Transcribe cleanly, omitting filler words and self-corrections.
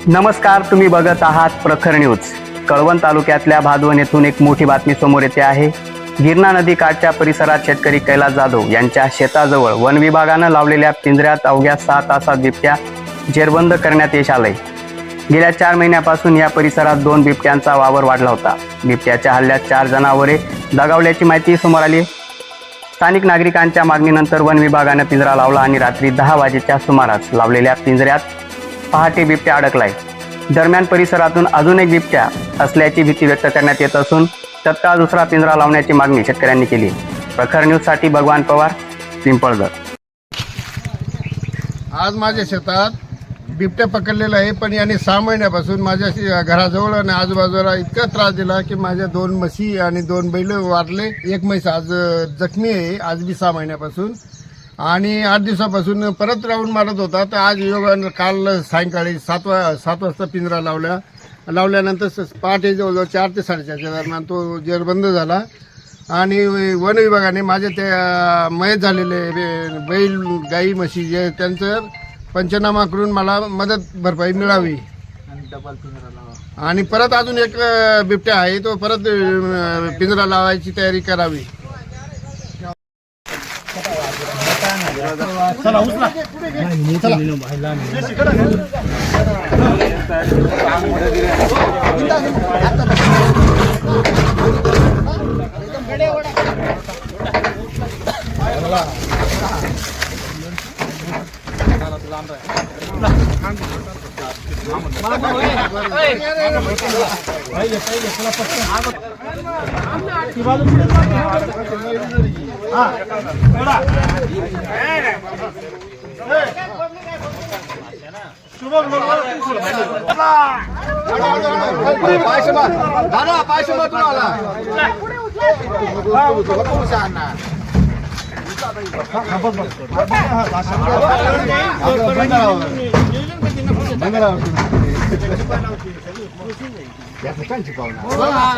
नमस्कार, तुम्ही बघत आहात प्रखर न्यूज। कळवण तालुक्यातल्या भादवण येथून एक मोठी बातमी समोर येते आहे। गिरणा नदी काठच्या परिसरात शेतकरी कैलास जाधव यांच्या शेताजवळ वन विभागानं लावलेल्या पिंजऱ्यात अवघ्या 6 तासात बिबट्या जेरबंद करण्यात यश आलंय। गेल्या 4 महिन्यापासून या परिसरात 2 बिबट्यांचा वावर वाढला होता। बिबट्याच्या हल्ल्यात 4 जनावरे दगावल्याची माहिती समोर आली। स्थानिक नागरिकांच्या मागणीनंतर वन विभागानं पिंजरा लावला आणि रात्री 10 वाजेच्या सुमारास लावलेल्या पिंजऱ्यात पहाटे बिबट्या अडकलाय। दरम्यान परिसरातून अजून एक बिबट्या असल्याची भीती व्यक्त करण्यात येत असून तत्काळ दुसरा पिंजरा लावण्याची मागणी शेतकऱ्यांनी केली। प्रखर न्यूजसाठी भगवान पवार, पिंपळदर। आज माझ्या शेतात बिबट्या पकडलेला आहे, पण याने 6 महिन्यापासून माझ्या घराजवळ आणि आजूबाजूला इतका त्रास दिला की माझ्या 2 म्हशी आणि 2 बैल वारले। एक म्हैस आज जखमी आहे, आज बी 6 महिन्यापासून, आणि 8 दिवसापासून परत राऊंड मारत होता। तर आज योगानं काल सायंकाळी 7 वाजता पिंजरा लावल्यानंतर पहाटे जवळजवळ 4 ते 4:30च्या दरम्यान तो जेरबंद झाला। आणि वन विभागाने माझे त्या मयत झालेले बैल गाई म्हशी जे त्यांचं पंचनामा करून मला मदत भरपाई मिळावी आणि परत अजून एक बिबट्या आहे तो परत पिंजरा लावायची तयारी करावी।